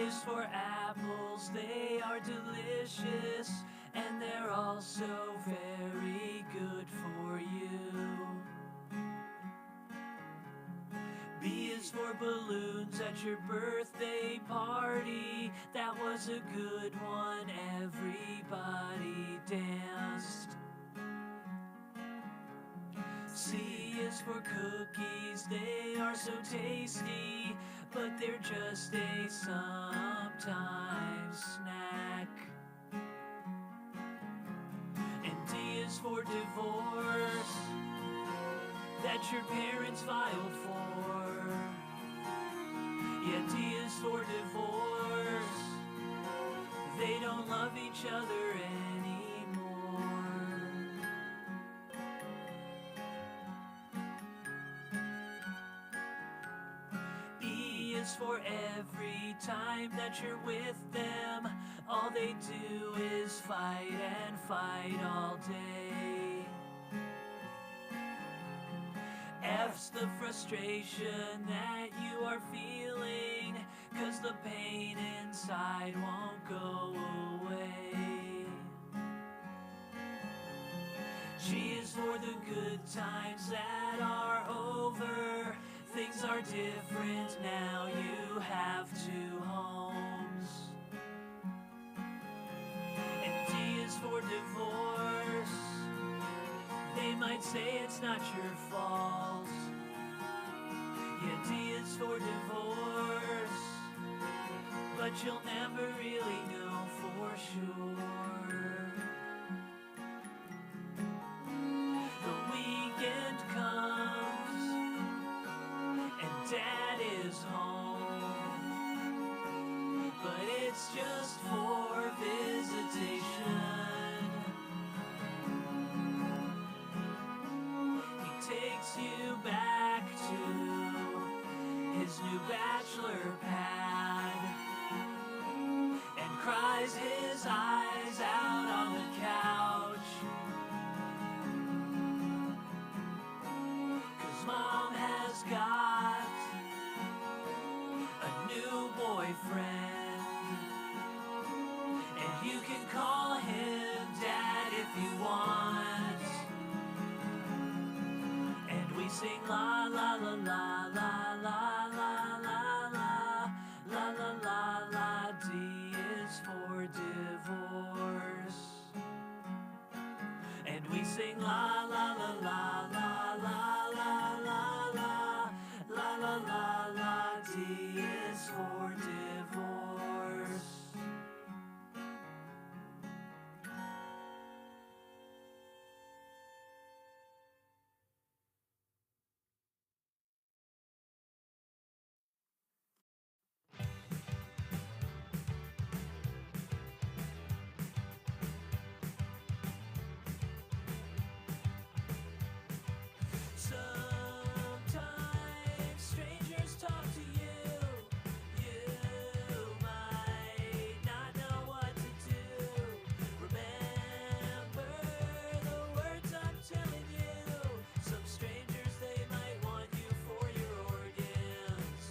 is for apples, they are delicious, and they're also very good for you. B is for balloons at your birthday party. That was a good one, everybody danced. C is for cookies, they are so tasty, but they're just a sometimes snack. And D is for divorce, that your parents filed for. Yeah, D is for divorce, they don't love each other anymore. E is for every time that you're with them, all they do is fight and fight all day. F's the frustration that you are feeling, 'cause the pain inside won't go away. G is for the good times that are over. Things are different now, you have 2 homes. And D is for divorce, they might say it's not your fault. Yeah, D is for divorce, but you'll never really know for sure. The weekend comes and Dad is home, but it's just for visitation. He takes you back to his new bachelor pad and cries his eyes out on the couch, 'cause Mom has got a new boyfriend, and you can call him Dad if you want. And we sing la la la la la la la la la la la la la. D is for divorce, and we sing la la la la la la la la la la la la la. D is for divorce. Sometimes strangers talk to you. You might not know what to do. Remember the words I'm telling you. Some strangers, they might want you for your organs.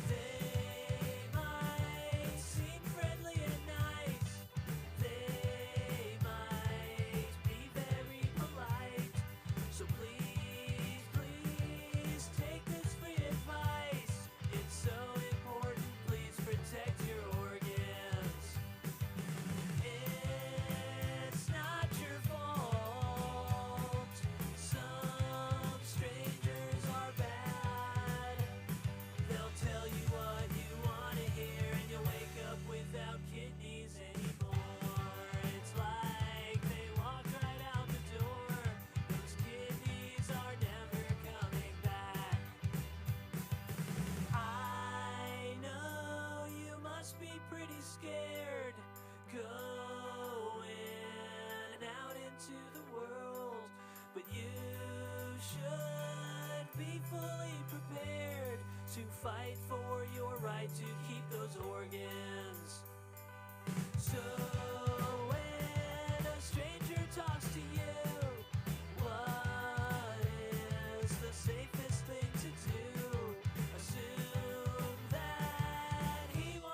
They might seem friendly and nice. They might be very polite. So please, please take this free advice. It's so important, please protect your organs. It's not your fault. Some strangers are bad. They'll tell you what you want to hear, and you'll wake up without kidneys anymore. It's like they walked right out the door. Those kidneys are never coming back. I know you must be pretty scared going out into the world, but you should be fully prepared to fight for your right to keep those organs. So when a stranger talks to you, what is the safest thing to do? Assume that he wants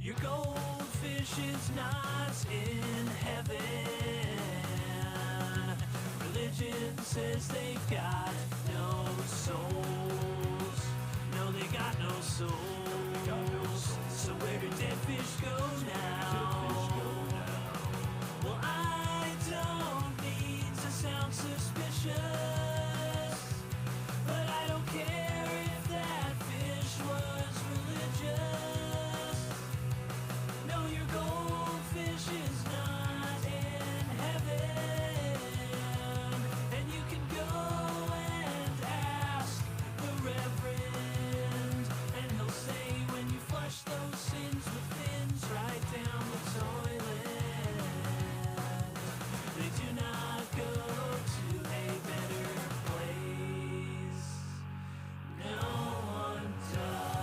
Your goldfish is not in heaven. Religion says they've got no souls. No, they got no souls. So where do dead fish go now? Well, I don't need to sound suspicious, but I don't care if that fish was religious. No, your goldfish is not in heaven. And you can go and ask the Reverend, and he'll say when you flush those sins with fins right down the toilet, they do not go to a better place. No one does.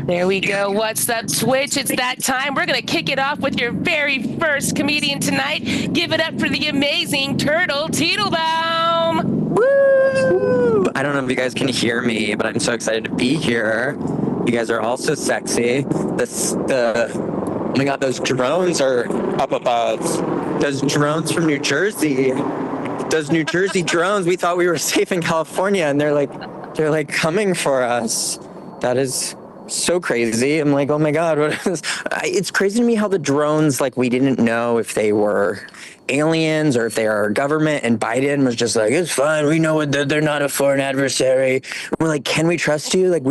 There we go. What's up, Twitch? It's that time. We're going to kick it off with your very first comedian tonight. Give it up for the amazing Turtle Teetlebaum. Woo! I don't know if you guys can hear me, but I'm so excited to be here. You guys are all so sexy. Oh my God, those drones are up above. Those drones from New Jersey. Those New Jersey drones. We thought we were safe in California, and they're like coming for us. That is so crazy. I'm like, oh my God, what is this? It's crazy to me how the drones, like, we didn't know if they were aliens or if they are government, and Biden was just like, it's fine, we know that they're not a foreign adversary. We're like, can we trust you? Like,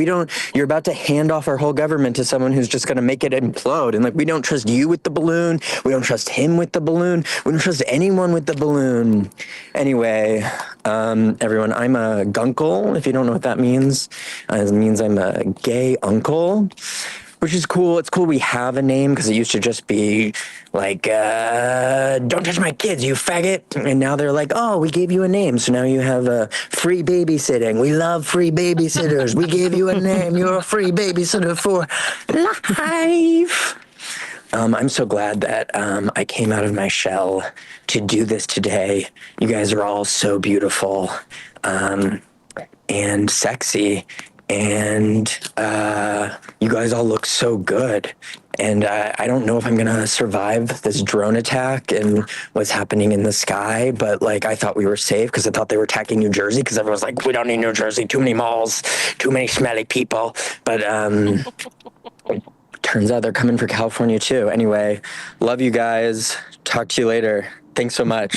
you're about to hand off our whole government to someone who's just going to make it implode, and like, we don't trust you with the balloon, we don't trust him with the balloon, we don't trust anyone with the balloon. Anyway, everyone, I'm a gunkle, if you don't know what that means. It means I'm a gay uncle, which is cool. It's cool we have a name, because it used to just be like, don't touch my kids, you faggot. And now they're like, oh, we gave you a name, so now you have free babysitting. We love free babysitters. We gave you a name. You're a free babysitter for life. I'm so glad that I came out of my shell to do this today. You guys are all so beautiful and sexy. And you guys all look so good. And I don't know if I'm gonna survive this drone attack and what's happening in the sky, but like, I thought we were safe because I thought they were attacking New Jersey, because everyone's like, we don't need New Jersey, too many malls, too many smelly people. But turns out they're coming for California too. Anyway, love you guys. Talk to you later. Thanks so much.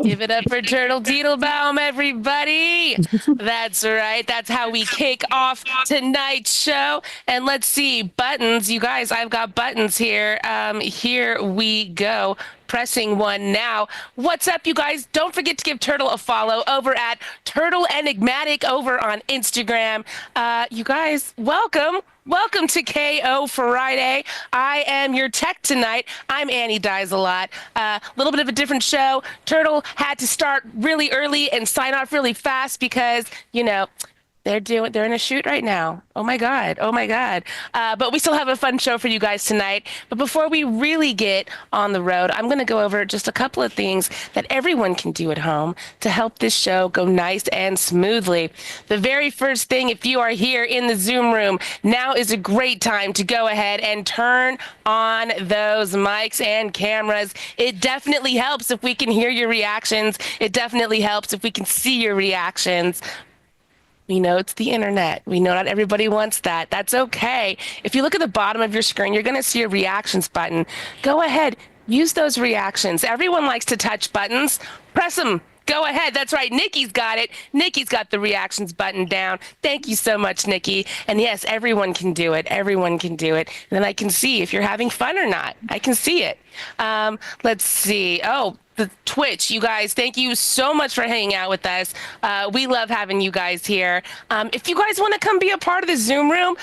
Give it up for Turtle Teetlebaum, everybody. That's right. That's how we kick off tonight's show. And let's see, buttons. You guys, I've got buttons here. Here we go. Pressing one now. What's up, you guys? Don't forget to give Turtle a follow over at Turtle Enigmatic over on Instagram. You guys, welcome. Welcome to KO Friday. I am your tech tonight. I'm Annie Dies a Lot. A little bit of a different show. Turtle had to start really early and sign off really fast because, you know, they're in a shoot right now. Oh my God. But we still have a fun show for you guys tonight. But before we really get on the road, I'm going to go over just a couple of things that everyone can do at home to help this show go nice and smoothly. The very first thing, if you are here in the Zoom room, now is a great time to go ahead and turn on those mics and cameras. It definitely helps if we can hear your reactions. It definitely helps if we can see your reactions. We know it's the internet. We know not everybody wants that. That's okay. If you look at the bottom of your screen, you're going to see a reactions button. Go ahead, use those reactions. Everyone likes to touch buttons. Press them. Go ahead. That's right. Nikki's got it. Nikki's got the reactions button down. Thank you so much, Nikki. And yes, everyone can do it. Everyone can do it. And then I can see if you're having fun or not. I can see it. Let's see. Oh, the Twitch, you guys, thank you so much for hanging out with us. We love having you guys here. If you guys want to come be a part of the Zoom room,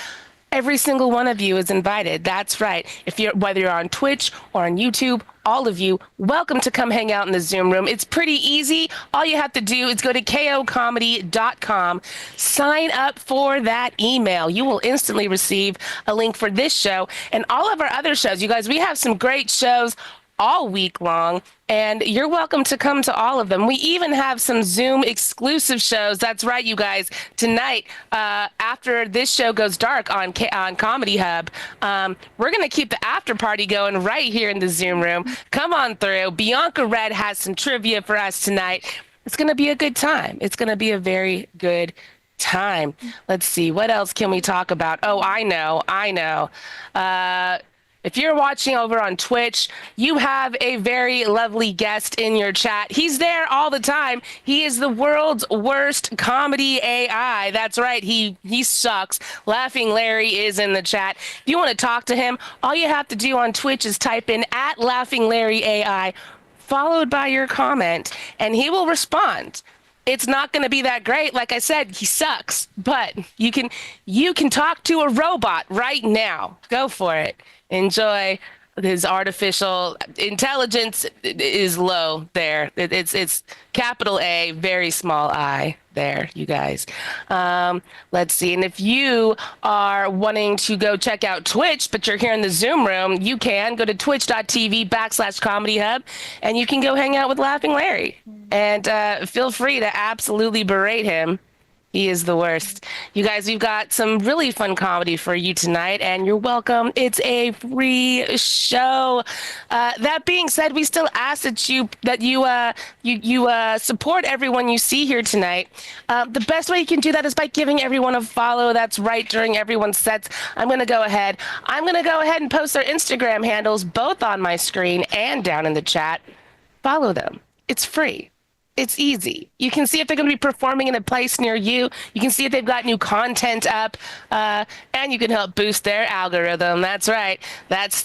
every single one of you is invited. That's right. Whether you're on Twitch or on YouTube all of you, welcome to come hang out in the Zoom room. It's pretty easy. All you have to do is go to kocomedy.com, sign up for that email. You will instantly receive a link for this show and all of our other shows. You guys, we have some great shows all week long, and you're welcome to come to all of them. We even have some Zoom exclusive shows. That's right, you guys. Tonight, after this show goes dark on Comedy Hub, we're going to keep the after party going right here in the Zoom room. Come on through. Bianca Red has some trivia for us tonight. It's going to be a good time. It's going to be a very good time. Let's see. What else can we talk about? Oh, I know. If you're watching over on Twitch, you have a very lovely guest in your chat. He's there all the time. He is the world's worst comedy AI. That's right. He sucks. Laughing Larry is in the chat. If you want to talk to him, all you have to do on Twitch is type in @LaughingLarryAI, followed by your comment, and he will respond. It's not going to be that great. Like I said, he sucks, but you can talk to a robot right now. Go for it. Enjoy. His artificial intelligence is low there. It's capital A, very small I there, you guys. Let's see. And if you are wanting to go check out Twitch, but you're here in the Zoom room, you can go to twitch.tv/Comedy Hub, and you can go hang out with Laughing Larry. And feel free to absolutely berate him. He is the worst. You guys, we've got some really fun comedy for you tonight, and you're welcome. It's a free show. That being said, we still ask that you support everyone you see here tonight. The best way you can do that is by giving everyone a follow. That's right, during everyone's sets. I'm going to go ahead and post their Instagram handles both on my screen and down in the chat. Follow them. It's free. It's easy. You can see if they're going to be performing in a place near you. You can see if they've got new content up, and you can help boost their algorithm. That's right. That's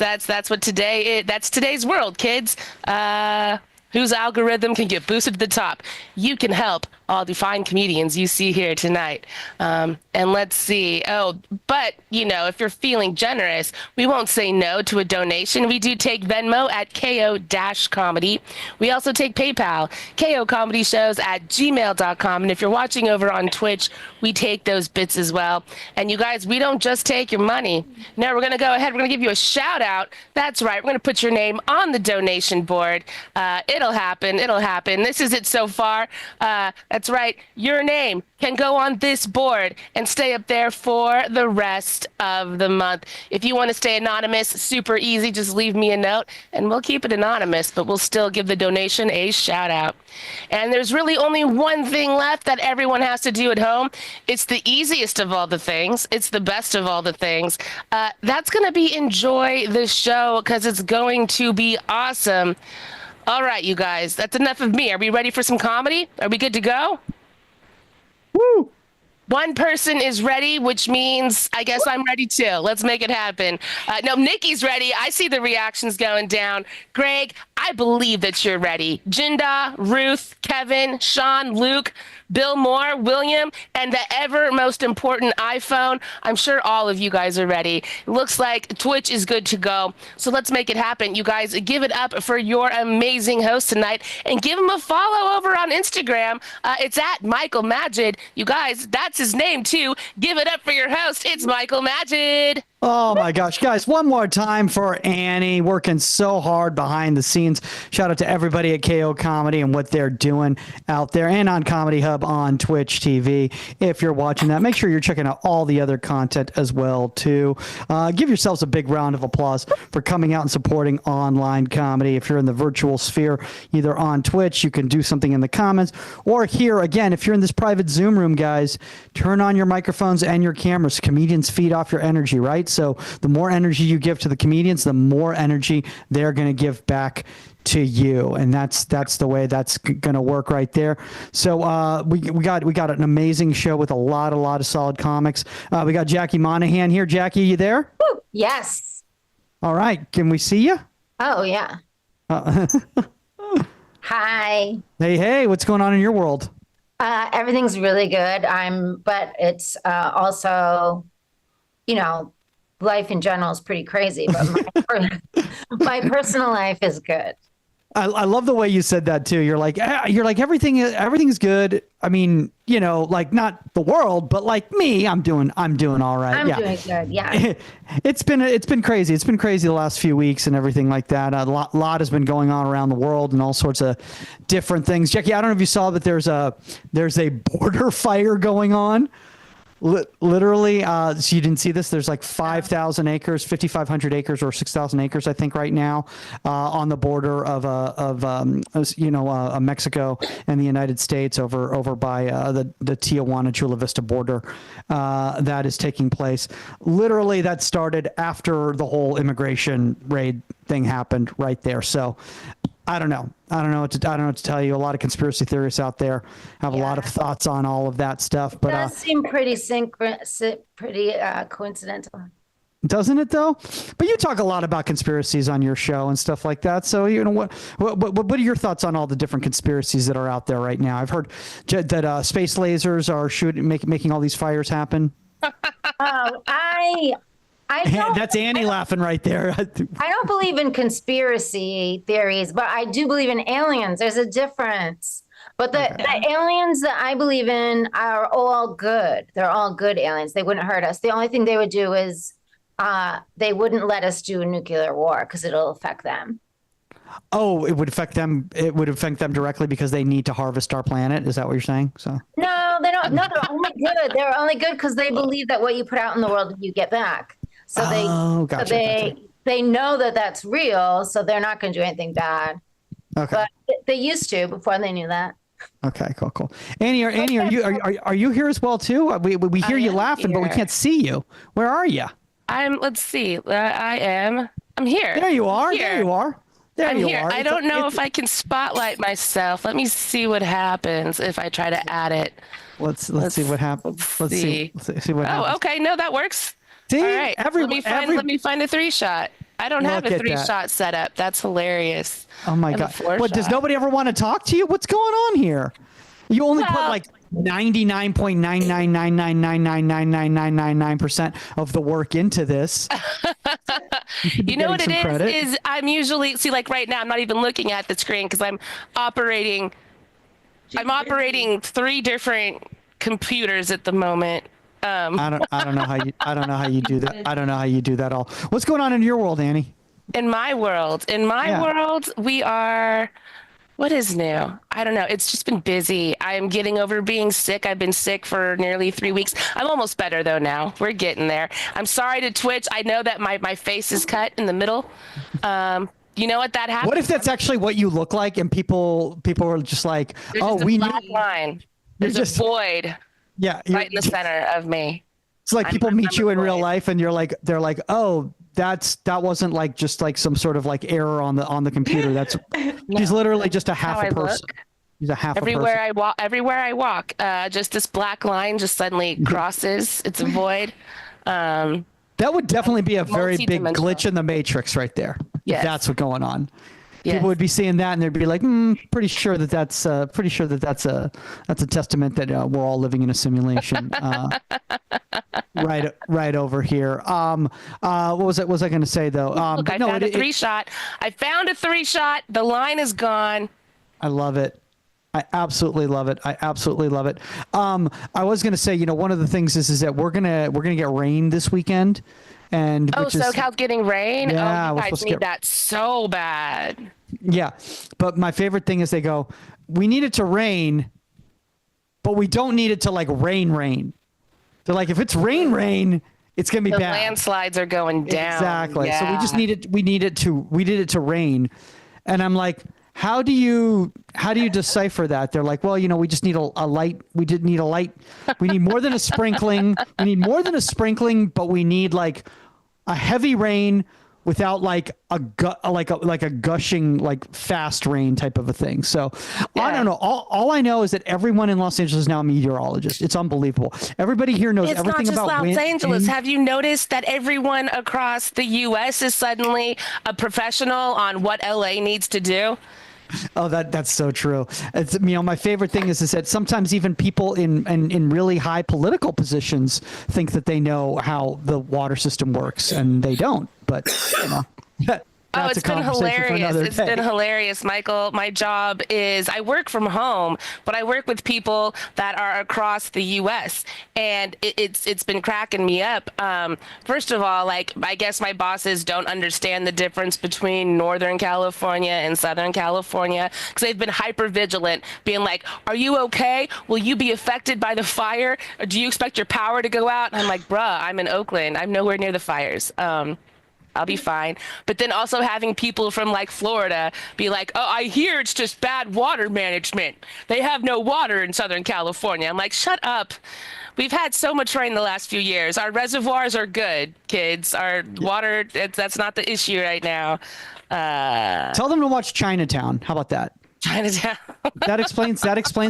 what today is. That's today's world, kids. Whose algorithm can get boosted to the top? You can help all the fine comedians you see here tonight. And let's see. Oh, but, if you're feeling generous, we won't say no to a donation. We do take Venmo at KO-comedy. We also take PayPal, KOComedyShows@gmail.com. And if you're watching over on Twitch, we take those bits as well. And you guys, we don't just take your money. No, we're going to go ahead. We're going to give you a shout out. That's right. We're going to put your name on the donation board. It'll happen. This is it so far. That's right. Your name can go on this board and stay up there for the rest of the month. If you want to stay anonymous, super easy. Just leave me a note and we'll keep it anonymous, but we'll still give the donation a shout out. And there's really only one thing left that everyone has to do at home. It's the easiest of all the things. It's the best of all the things. That's going to be enjoy this show because it's going to be awesome. All right, you guys, that's enough of me. Are we ready for some comedy? Are we good to go? Woo! One person is ready, which means I guess I'm ready too. Let's make it happen. No, Nikki's ready. I see the reactions going down. Greg, I believe that you're ready. Jinda, Ruth, Kevin, Sean, Luke, Bill Moore, William, and the ever most important iPhone. I'm sure all of you guys are ready. It looks like Twitch is good to go. So let's make it happen. You guys, give it up for your amazing host tonight and give him a follow over on Instagram. It's at Michael Majid. You guys, that's his name too. Give it up for your host. It's Michael Majid. Oh my gosh, guys, one more time for Annie, working so hard behind the scenes. Shout out to everybody at KO Comedy and what they're doing out there and on Comedy Hub on Twitch TV. If you're watching that, make sure you're checking out all the other content as well too. Give yourselves a big round of applause for coming out and supporting online comedy. If you're in the virtual sphere, either on Twitch, you can do something in the comments, or here again, if you're in this private Zoom room, guys, turn on your microphones and your cameras. Comedians feed off your energy, right? So the more energy you give to the comedians, the more energy they're going to give back to you, and that's the way that's going to work right there. So we got an amazing show with a lot of solid comics. We got Jackie Monahan here. Jackie, you there? Woo, yes. All right. Can we see you? Oh yeah. Hi. Hey, what's going on in your world? Everything's really good. But it's also, life in general is pretty crazy. But My personal life is good. I love the way you said that too. You're like everything's good. I mean, like not the world, but like me, I'm doing all right. I'm doing good. Yeah. It's been crazy. It's been crazy the last few weeks and everything like that. A lot has been going on around the world and all sorts of different things. Jackie, I don't know if you saw, but there's a border fire going on. Literally, so you didn't see this. There's like 5,000 acres, 5,500 acres, or 6,000 acres, I think, right now, on the border of Mexico and the United States, over by the Tijuana Chula Vista border. That is taking place. Literally, that started after the whole immigration raid thing happened right there. So, I don't know what to tell you. A lot of conspiracy theorists out there have a lot of thoughts on all of that stuff. But it does seem pretty coincidental. Doesn't it though? But you talk a lot about conspiracies on your show and stuff like that. So what are your thoughts on all the different conspiracies that are out there right now? I've heard that space lasers are making all these fires happen. Oh, I don't, That's Annie laughing right there. I don't believe in conspiracy theories, but I do believe in aliens. There's a difference. But the aliens that I believe in are all good. They're all good aliens. They wouldn't hurt us. The only thing they would do is they wouldn't let us do a nuclear war because it'll affect them. Oh, it would affect them. It would affect them directly because they need to harvest our planet. Is that what you're saying? So no, they don't. No, they're only good. They're only good because they believe that what you put out in the world, you get back. So they know that that's real, so they're not going to do anything bad. Okay. But they used to before they knew that. Okay, cool. Annie, are you here as well too? We hear you laughing, but we can't see you. Where are you? Let's see. I'm here. There you are. Here. There you are. There I'm you here. are. I don't know if I can spotlight myself. Let me see what happens if I try to add it. Let's see what happens. Let's see what happens. Oh, okay. No, that works. See, all right. Let me find a 3-shot. I don't have a 3-shot set up. That's hilarious. Oh my God. What, does nobody ever want to talk to you? What's going on here? You only put like 99.99999999999% of the work into this. You know what it is I'm usually like right now I'm not even looking at the screen because I'm operating 3 different computers at the moment. I don't know how you do that. I don't know how you do that all. What's going on in your world, Annie? In my world, we are. What is new? I don't know. It's just been busy. I'm getting over being sick. I've been sick for nearly 3 weeks. I'm almost better though now. We're getting there. I'm sorry to Twitch. I know that my face is cut in the middle. You know what that happens? What if that's actually what you look like and people are just like, there's we black line. There's a void. Yeah, right in the center of me. It's like people meet you in real life and they're like, oh, that wasn't like just like some sort of like error on the computer. That's she's literally just a half a person. She's a half everywhere a person. Everywhere I walk, just this black line just suddenly crosses. It's a void. That would definitely be a very big glitch in the matrix right there. Yes. If that's what's going on. Yes. People would be seeing that and they'd be like, pretty sure that's a testament that we're all living in a simulation. Right over here. What was I going to say though? Look, I found a 3-shot. I found a 3-shot. The line is gone. I love it. I absolutely love it. I was going to say, one of the things is that we're gonna get rain this weekend. And SoCal's getting rain. Yeah, you guys need that so bad. Yeah, but my favorite thing is they go, we need it to rain, but we don't need it to like rain. They're like, if it's rain, it's gonna be bad. Landslides are going down. Exactly. Yeah. So we just need it. We need it to rain, and I'm like, how do you decipher that? They're like, well, we just need a light. We did need a light. We need more than a sprinkling. We need more than a sprinkling, but we need like a heavy rain without like a gushing like fast rain type of a thing. So I don't know. All I know is that everyone in Los Angeles is now a meteorologist. It's unbelievable. Everybody here knows everything about wind. It's not just Los Angeles. Have you noticed that everyone across the U.S. is suddenly a professional on what LA needs to do? Oh, that's so true. It's, my favorite thing is that sometimes even people in really high political positions think that they know how the water system works, and they don't. But Oh, That's it's a been conversation for hilarious. another It's day. been hilarious, Michael. My job is I work from home, but I work with people that are across the U.S. and it's been cracking me up. First of all, like I guess my bosses don't understand the difference between Northern California and Southern California because they've been hyper vigilant, being like, "Are you okay? Will you be affected by the fire? Or do you expect your power to go out?" And I'm like, "Bruh, I'm in Oakland. I'm nowhere near the fires." I'll be fine. But then also having people from like Florida be like, "Oh, I hear it's just bad water management. They have no water in Southern California." I'm like, shut up. We've had so much rain the last few years. Our reservoirs are good, kids. Our water, that's not the issue right now. Tell them to watch Chinatown. How about that? Chinatown. That explains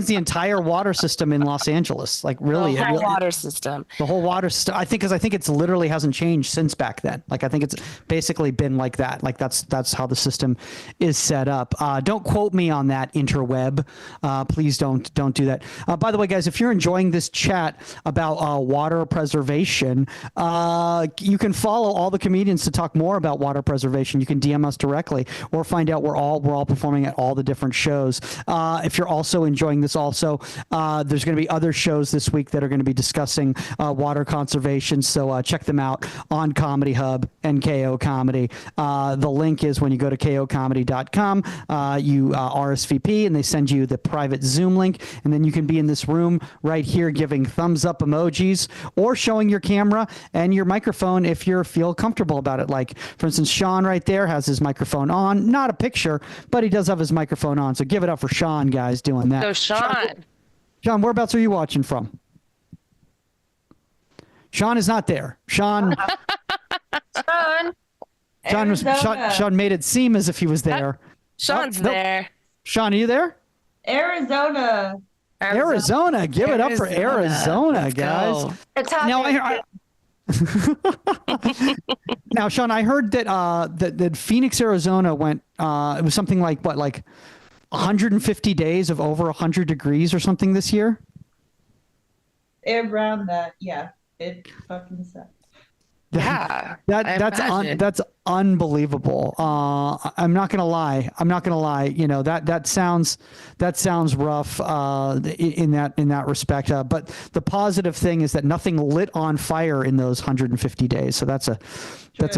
the entire water system in Los Angeles. Like really, The whole water system. the whole water system. I think it's literally hasn't changed since back then. Like I think it's basically been like that. Like that's how the system is set up. Don't quote me on that, interweb. Please don't do that. By the way, guys, if you're enjoying this chat about water preservation, you can follow all the comedians to talk more about water preservation. You can DM us directly or find out we're all performing at all the different shows. If you're also enjoying this, there's going to be other shows this week that are going to be discussing water conservation. So check them out on Comedy Hub and KO Comedy. The link is when you go to kocomedy.com, you RSVP and they send you the private Zoom link. And then you can be in this room right here giving thumbs up emojis or showing your camera and your microphone if you feel comfortable about it. Like, for instance, Sean right there has his microphone on. Not a picture, but he does have his microphone on. So give it up for Sean, guys, doing that. So Sean. Sean, whereabouts are you watching from? Sean is not there. Sean made it seem as if he was there. Sean's nope. there. Sean, are you there? Arizona. Give it up for Arizona, guys. Go. Now, now, Sean, I heard that that Phoenix, Arizona went. It was something like 150 days of over 100 degrees or something this year. Around that, yeah. It fucking sucks. Yeah, that's unbelievable. I'm not gonna lie. You know that sounds rough in that respect. But the positive thing is that nothing lit on fire in those 150 days. So that's a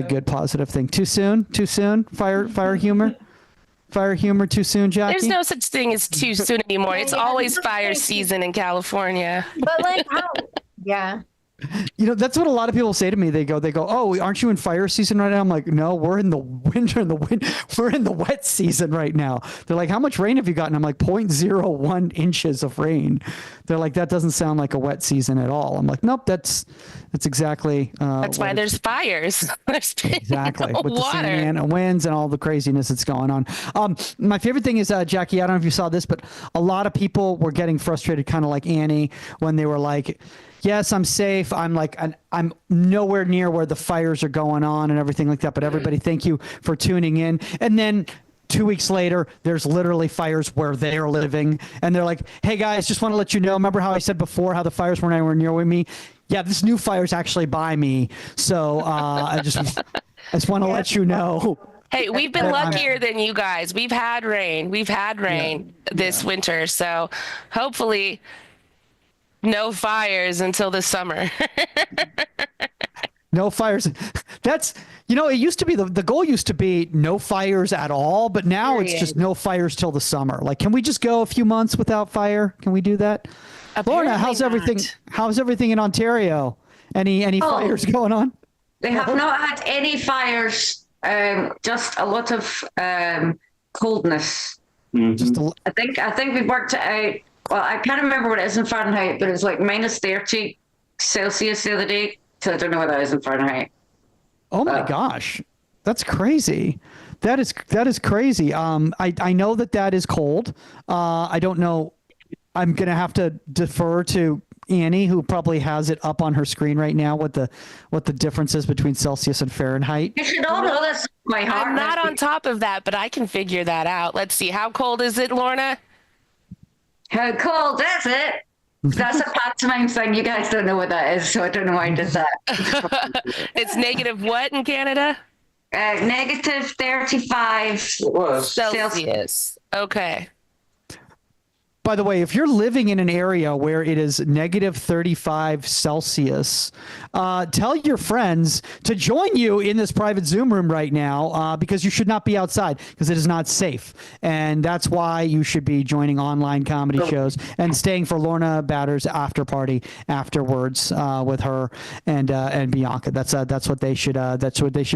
good positive thing. Too soon? Fire humor. Fire humor too soon, Jackie? There's no such thing as too soon anymore. It's always fire season in California. But like, yeah. You know, that's what a lot of people say to me. They go, "Oh, aren't you in fire season right now?" I'm like, "No, we're in the winter. We're in the wet season right now." They're like, "How much rain have you gotten?" I'm like, 0.01 inches of rain. They're like, "That doesn't sound like a wet season at all." I'm like, "Nope, that's exactly." That's why there's fires. There's exactly with water. the Santa winds and all the craziness that's going on. My favorite thing is Jackie. I don't know if you saw this, but a lot of people were getting frustrated, kind of like Annie, when they were like, "Yes, I'm safe. I'm nowhere near where the fires are going on and everything like that." But everybody, thank you for tuning in. And then 2 weeks later, there's literally fires where they're living, and they're like, "Hey guys, just want to let you know. Remember how I said before how the fires weren't anywhere near with me? Yeah, this new fire's actually by me. So I just want to let you know." Hey, we've been luckier than you guys. We've had rain. This winter. So hopefully no fires until the summer. No fires. That's, it used to be the goal used to be no fires at all, but now it's just no fires till the summer. Like, can we just go a few months without fire? Can we do that? Lorna, how's everything? How's everything in Ontario? Any fires going on? They have not had any fires. Just a lot of coldness. Mm-hmm. I think we've worked it out. Well, I can't remember what it is in Fahrenheit, but it was like -30 Celsius the other day. So I don't know what that is in Fahrenheit. Oh my gosh, that's crazy. That is crazy. I know that is cold. I don't know. I'm gonna have to defer to Annie, who probably has it up on her screen right now, what the difference is between Celsius and Fahrenheit. You should all know this. My heart. I'm not on top of that, but I can figure that out. Let's see. How cold is it, Lorna? How cold is it? That's a pantomime thing. You guys don't know what that is, so I don't know why I did that. It's negative what in Canada? Negative 35 It was. Celsius. Okay. By the way, if you're living in an area where it is negative 35 Celsius, tell your friends to join you in this private Zoom room right now because you should not be outside because it is not safe. And that's why you should be joining online comedy shows and staying for Lorna Batter's after party afterwards with her and Bianca. That's what they should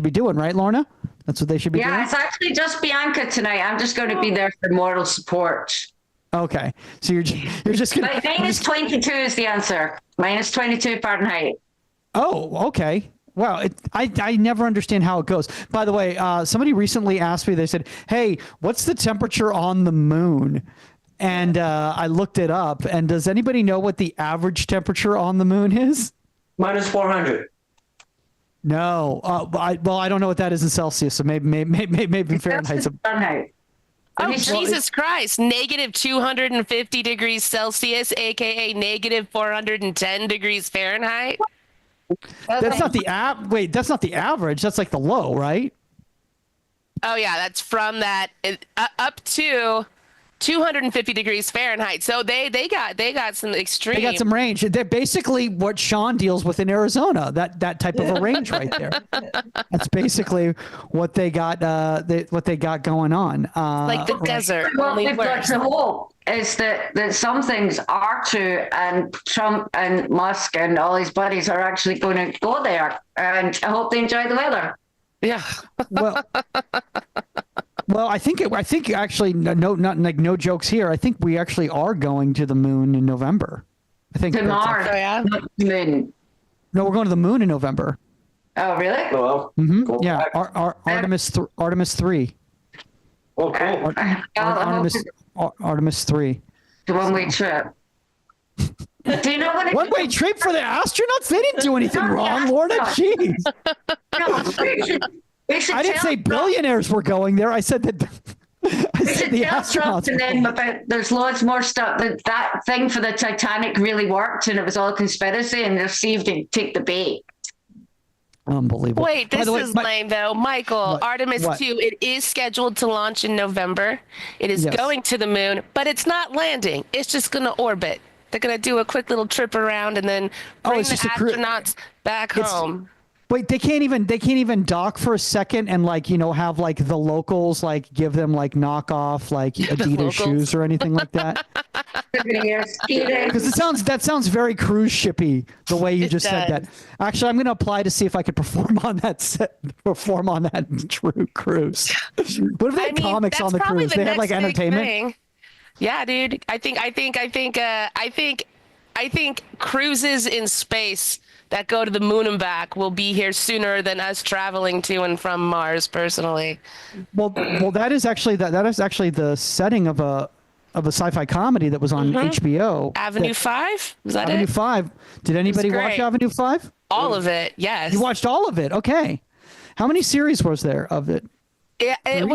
be doing, right, Lorna? That's what they should be doing. Yeah, it's actually just Bianca tonight. I'm just going to be there for moral support. Okay, so you're just gonna. But minus 22 is the answer. Minus 22 Fahrenheit. Oh, okay. Wow, I never understand how it goes. By the way, somebody recently asked me. They said, "Hey, what's the temperature on the moon?" And I looked it up. And does anybody know what the average temperature on the moon is? Minus 400. No. I don't know what that is in Celsius. So maybe Fahrenheit. Fahrenheit. Oh, Jesus Christ. Negative 250 degrees Celsius, aka negative 410 degrees Fahrenheit. That's not the Wait, that's not the average. That's like the low, right? Oh yeah, that's from that up to 250 degrees Fahrenheit. So they got some extreme. They got some range. They're basically what Sean deals with in Arizona. That type of a range right there. That's basically what they got. What they got going on. Like the desert. What Only we've got worse. to hope is that some things are true, and Trump and Musk and all his buddies are actually going to go there, and I hope they enjoy the weather. Yeah. Well, I think actually no jokes here. I think we actually are going to the moon in November. I think To Mars. Oh, yeah? Not the moon. No, we're going to the moon in November. Oh, really? Well, cool. Yeah, Artemis 3. Oh, cool. Artemis 3. The one-way trip. Do you know what it One-way trip for the astronauts? They didn't do anything wrong, Lorna. Jeez. No, we should I didn't tell say Trump- billionaires were going there. I said that. I We said should the tell Trump astronauts. to them about there's loads more stuff. That thing for the Titanic really worked and it was all conspiracy and they're see if they take the bait. Unbelievable. Wait, By this the way, is lame though. Michael, What? Artemis What? 2, it is scheduled to launch in November. It is Yes. going to the moon, but it's not landing. It's just going to orbit. They're going to do a quick little trip around and then bring it's the just a cru- astronauts back It's- home. Wait, they can't even dock for a second and have like the locals like give them like knockoff like Adidas locals. shoes or anything like that. Because Because that sounds very cruise shippy the way you It just said does. that. Actually, I'm going to apply to see if I could perform on that true cruise. What if they had comics on that's the probably cruise? They had like next big entertainment. thing. Yeah, dude. I think cruises in space that go to the moon and back will be here sooner than us traveling to and from Mars. Personally, Well, that is actually the setting of a sci-fi comedy that was on HBO. Avenue 5 was that Avenue it? 5. Did anybody watch great. Avenue 5? All of it. Yes. You watched all of it. Okay. How many series was there of it? It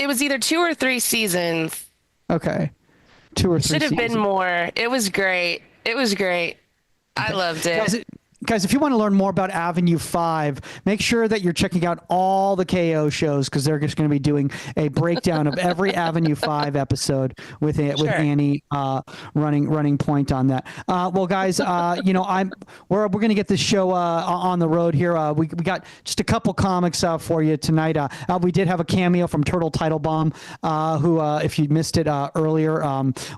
was either 2 or 3 seasons. Okay. 2 or 3 Should have seasons. been more. It was great. I loved it. Guys, if you want to learn more about Avenue 5, make sure that you're checking out all the KO shows because they're just going to be doing a breakdown of every Avenue 5 episode with Annie running point on that. Well, guys, we're going to get this show on the road here. We got just a couple comics for you tonight. We did have a cameo from Turtle Title Bomb, who, if you missed it earlier,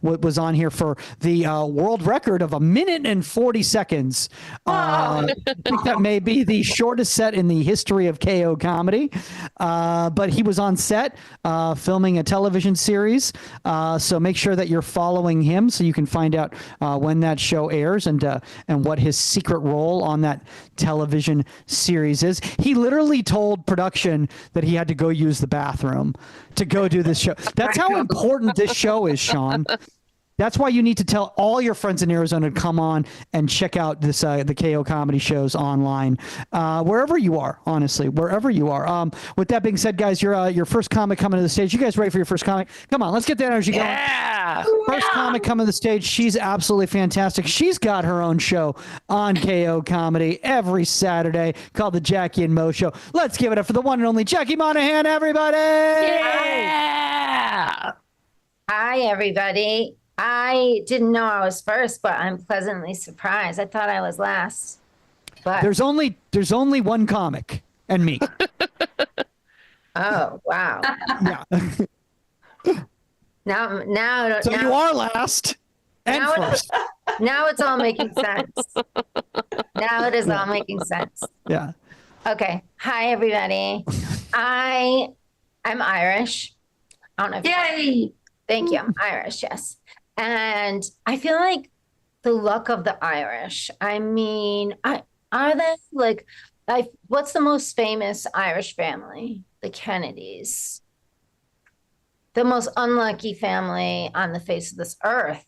was on here for the world record of 1 minute and 40 seconds. I think that may be the shortest set in the history of KO comedy. But he was on set filming a television series. So make sure that you're following him so you can find out when that show airs and what his secret role on that television series is. He literally told production that he had to go use the bathroom to go do this show. That's how important this show is, Sean. That's why you need to tell all your friends in Arizona to come on and check out this the KO comedy shows online, wherever you are. Honestly, wherever you are. With that being said, guys, your first comic coming to the stage. You guys ready for your first comic? Come on, let's get that energy going. Yeah. First comic coming to the stage. She's absolutely fantastic. She's got her own show on KO Comedy every Saturday called the Jackie and Mo Show. Let's give it up for the one and only Jackie Monahan, everybody. Yeah. Hi, everybody. I didn't know I was first, but I'm pleasantly surprised. I thought I was last. But There's only one comic and me. oh, wow. Yeah. Now, So you are last and now first. now it's all making sense. Now it is all making sense. Yeah. Okay. Hi, everybody. I'm Irish. I don't know if Yay! Thank you. I'm Irish, yes. And I feel like the luck of the Irish. I mean, are they like, what's the most famous Irish family? The Kennedys. The most unlucky family on the face of this earth.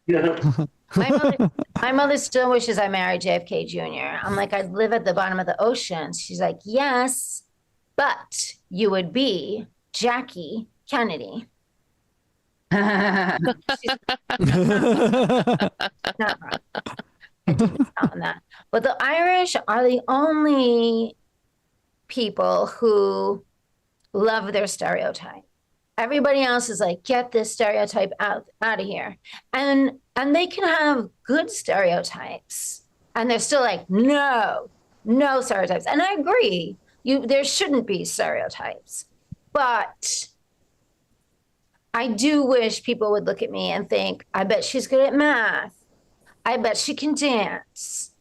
My mother still wishes I married JFK Jr. I'm like, I'd live at the bottom of the ocean. She's like, yes, but you would be Jackie Kennedy. Not wrong. I didn't tell him that. But the Irish are the only people who love their stereotype. Everybody else is like, get this stereotype out of here. And they can have good stereotypes. And they're still like, no stereotypes. And I agree. There shouldn't be stereotypes. But I do wish people would look at me and think, I bet she's good at math. I bet she can dance.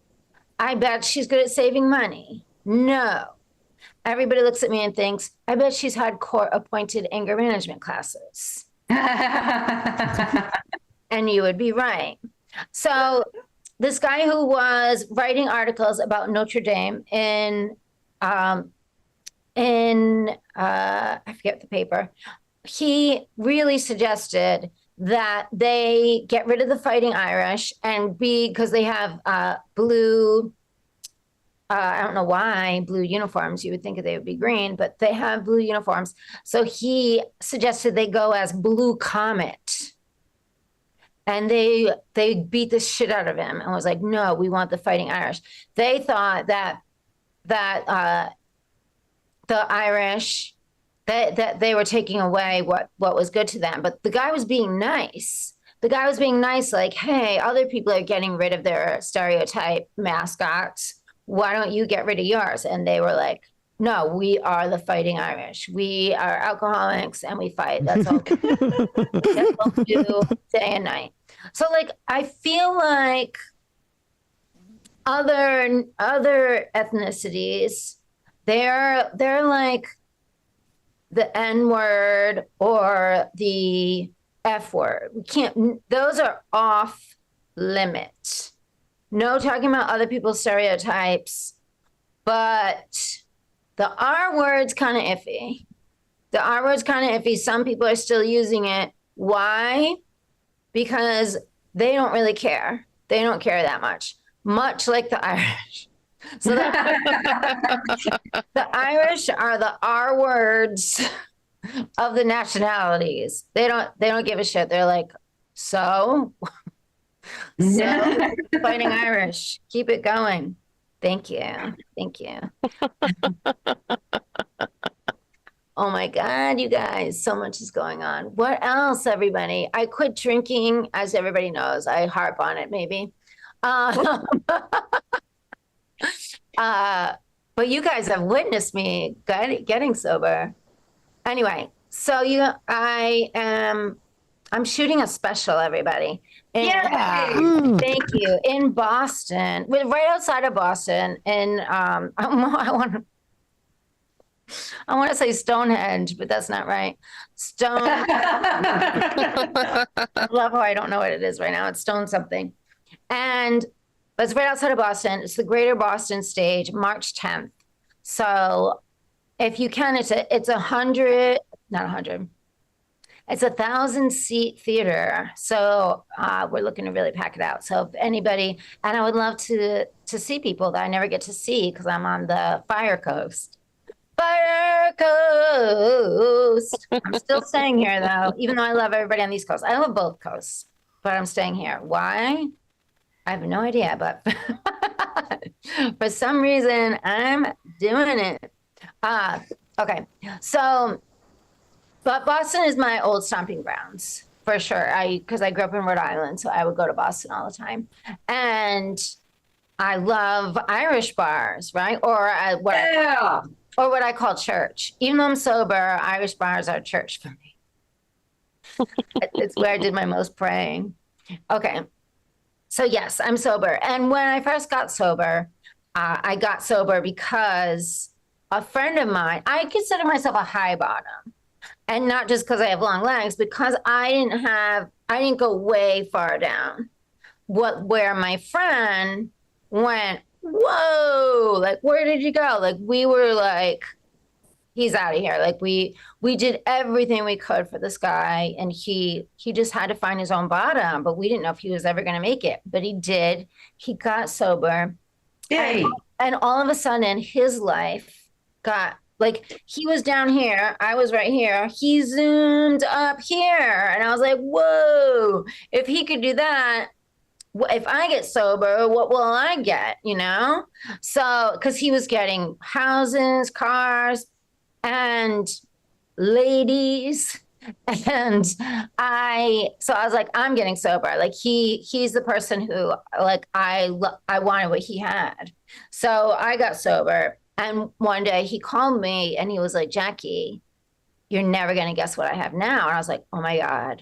I bet she's good at saving money. No. Everybody looks at me and thinks, I bet she's had court-appointed anger management classes. And you would be right. So this guy who was writing articles about Notre Dame in I forget the paper, he really suggested that they get rid of the Fighting Irish and because they have blue, I don't know why, blue uniforms. You would think they would be green, but they have blue uniforms. So he suggested they go as Blue Comet. And they beat the shit out of him and was like, no, we want the Fighting Irish. They thought that the Irish, that they were taking away what was good to them. But the guy was being nice. The guy was being nice, like, hey, other people are getting rid of their stereotype mascots. Why don't you get rid of yours? And they were like, no, we are the Fighting Irish. We are alcoholics and we fight. That's all. That's all we do day and night. So, like, I feel like other ethnicities, they're like the N word or the F word. We can't, those are off limit. No talking about other people's stereotypes, but the R word's kind of iffy. The R word's kind of iffy. Some people are still using it. Why? Because they don't really care. They don't care that much like the Irish. So the Irish are the R words of the nationalities. They don't give a shit. They're like, so Fighting Irish, keep it going. Thank you. Oh my God, you guys, so much is going on. What else, everybody? I quit drinking, as everybody knows. I harp on it, maybe. But you guys have witnessed me getting sober. Anyway, so I'm shooting a special, everybody. Thank you. In Boston, right outside of Boston, and I want to say Stonehenge, but that's not right. I love how I don't know what it is right now. It's Stone something. And it's right outside of Boston. It's the Greater Boston Stage, March 10th. So if you can, it's 100, not 100. It's 1,000-seat theater, so we're looking to really pack it out. So if anybody, and I would love to see people that I never get to see because I'm on the Fire Coast. Fire Coast. I'm still staying here though, even though I love everybody on the East Coast. I love both coasts, but I'm staying here. Why? I have no idea, but for some reason I'm doing it. Okay, so. But Boston is my old stomping grounds for sure. Because I grew up in Rhode Island, so I would go to Boston all the time. And I love Irish bars, right? Or what I call church. Even though I'm sober, Irish bars are church for me. It's where I did my most praying. Okay, so yes, I'm sober. And when I first got sober, I got sober because a friend of mine, I consider myself a high bottom. And not just because I have long legs, because I didn't go way far down. Where my friend went, whoa, like, where did you go? Like, we were like, he's out of here. Like, we did everything we could for this guy, and he just had to find his own bottom, but we didn't know if he was ever going to make it. But he did. He got sober. Yay. And all of a sudden, his life got, like, he was down here, I was right here, he zoomed up here, and I was like, whoa, if he could do that, if I get sober, what will I get, you know? So, because he was getting houses, cars, and ladies, and I was like, I'm getting sober. Like, he's the person who, like, I wanted what he had. So I got sober. And one day he called me and he was like, Jackie, you're never going to guess what I have now. And I was like, oh my God,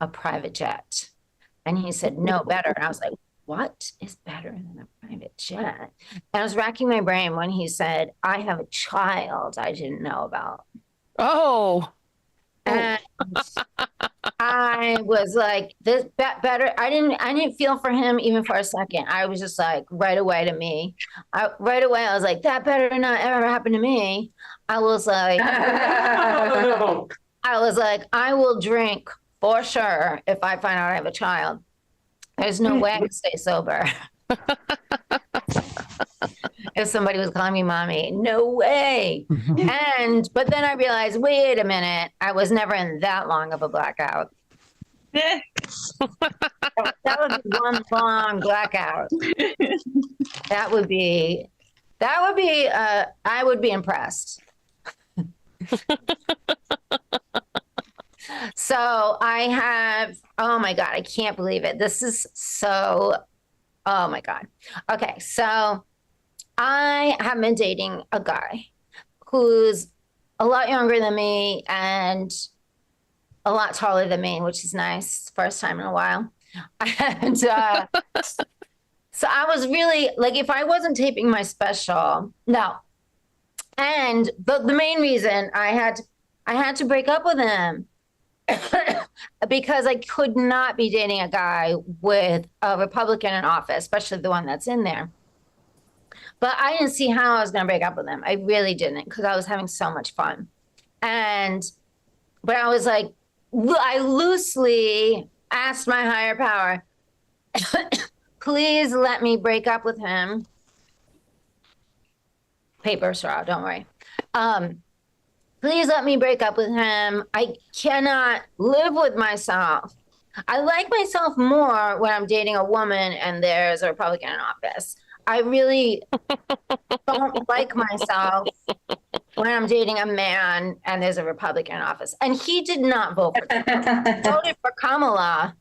a private jet. And he said, no, better. And I was like, what is better than a private jet? And I was racking my brain when he said, I have a child I didn't know about. Oh. And I was like, this better. I didn't feel for him even for a second. I was just like, right away to me. Right away, I was like, that better not ever happen to me. I was like, I will drink for sure if I find out I have a child. There's no way I can stay sober. If somebody was calling me mommy, no way. But then I realized, wait a minute, I was never in that long of a blackout. That would be one long blackout. That would be, I would be impressed. So I have, oh my God, I can't believe it. This is so, oh my God. Okay, so I have been dating a guy who's a lot younger than me and a lot taller than me, which is nice. First time in a while. And so I was really, like, if I wasn't taping my special, no. And the main reason I had to break up with him because I could not be dating a guy with a Republican in office, especially the one that's in there. But I didn't see how I was going to break up with him. I really didn't, because I was having so much fun. But I was like, I loosely asked my higher power, please let me break up with him. Paper straw, don't worry. Please let me break up with him. I cannot live with myself. I like myself more when I'm dating a woman and there's a Republican in office. I really don't like myself when I'm dating a man and there's a Republican in office. And he did not vote for Kamala. He voted for Kamala,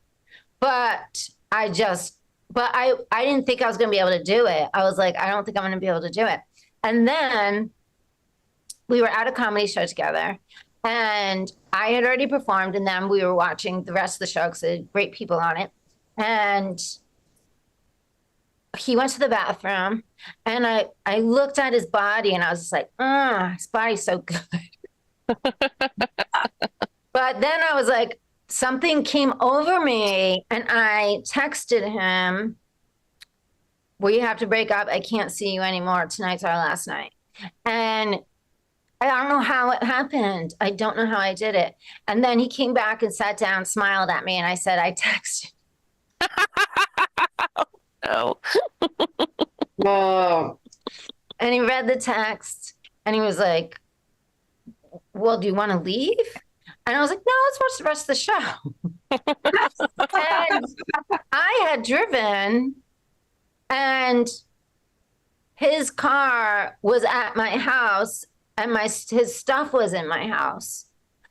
but I didn't think I was going to be able to do it. I was like, I don't think I'm going to be able to do it. And then we were at a comedy show together, and I had already performed, and then we were watching the rest of the show because there were great people on it. And he went to the bathroom, and I looked at his body, and I was just like, his body's so good. But then I was like, something came over me, and I texted him, we have to break up. I can't see you anymore. Tonight's our last night. And I don't know how it happened. I don't know how I did it. And then he came back and sat down, smiled at me, and I said, I texted. Oh, Oh, And he read the text and he was like, well, do you want to leave? And I was like, no, let's watch the rest of the show. And I had driven and his car was at my house and his stuff was in my house.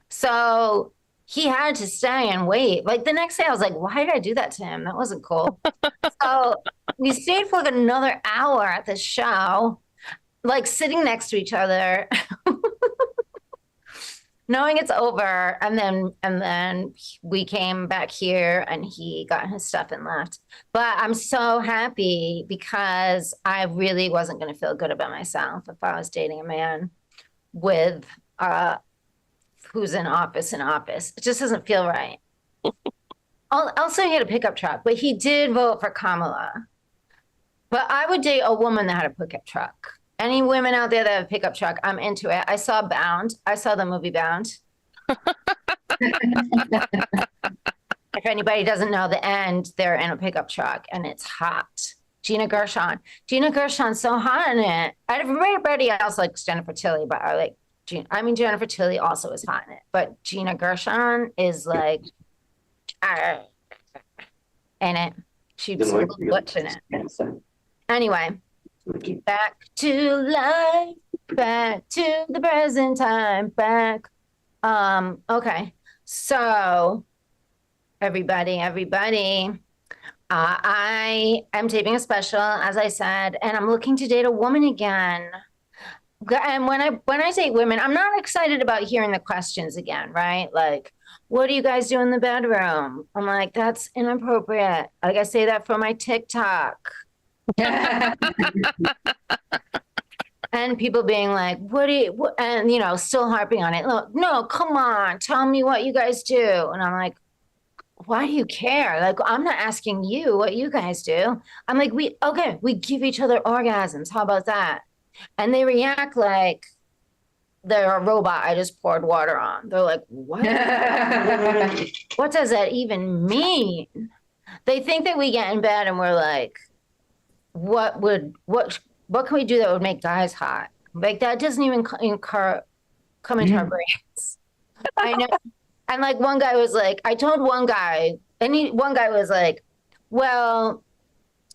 So he had to stay and wait. Like the next day, I was like, why did I do that to him? That wasn't cool. So we stayed for like another hour at the show, like sitting next to each other, knowing it's over. And then we came back here and he got his stuff and left. But I'm so happy because I really wasn't going to feel good about myself if I was dating a man with who's in office. It just doesn't feel right. Also, he had a pickup truck, but he did vote for Kamala. But I would date a woman that had a pickup truck. Any women out there that have a pickup truck, I'm into it. I saw Bound. I saw the movie Bound. If anybody doesn't know the end, they're in a pickup truck and it's hot. Gina Gershon's so hot in it. Everybody else likes Jennifer Tilly, but I like Jennifer Tilly also is hot in it. But Gina Gershon is like, in it. She's a little butch in it. Anyway, back to life, back to the present time, back. Okay, so everybody, I am taping a special, as I said, and I'm looking to date a woman again. And when I date women, I'm not excited about hearing the questions again, right? Like, what do you guys do in the bedroom? I'm like, that's inappropriate. Like, I say that for my TikTok. And people being like, and, still harping on it. Look, no, come on, tell me what you guys do. And I'm like, why do you care? Like, I'm not asking you what you guys do. I'm like, we give each other orgasms. How about that? And they react like they're a robot I just poured water on. They're like, what? What does that even mean? They think that we get in bed and we're like, what can we do that would make guys hot? Like, that doesn't even come into our brains. I know. And like one guy was like, I told one guy, one guy was like, well,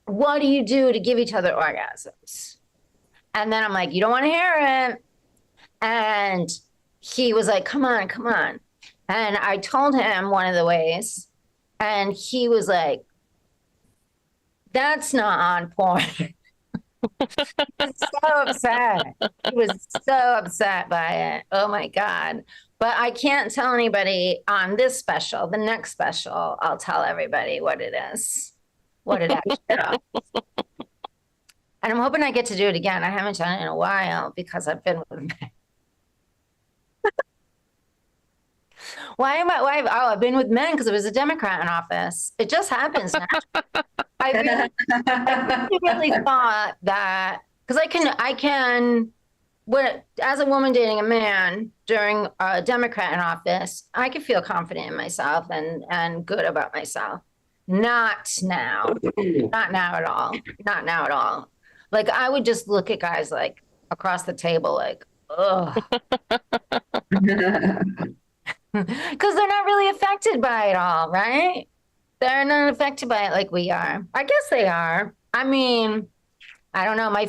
what do you do to give each other orgasms? And then I'm like, you don't want to hear it. And he was like, come on. And I told him one of the ways, and he was like, that's not on point. He was so upset. He was so upset by it. Oh my God. But I can't tell anybody on this special. The next special, I'll tell everybody what it is, what it actually is. And I'm hoping I get to do it again. I haven't done it in a while because I've been with men. I've been with men because it was a Democrat in office. It just happens now. I really thought that because I can, as a woman dating a man during a Democrat in office, I can feel confident in myself and good about myself. Not now. Not now at all. Not now at all. Like, I would just look at guys like across the table, like, ugh. Because they're not really affected by it all, right? They're not affected by it like we are. I guess they are. I mean, I don't know. My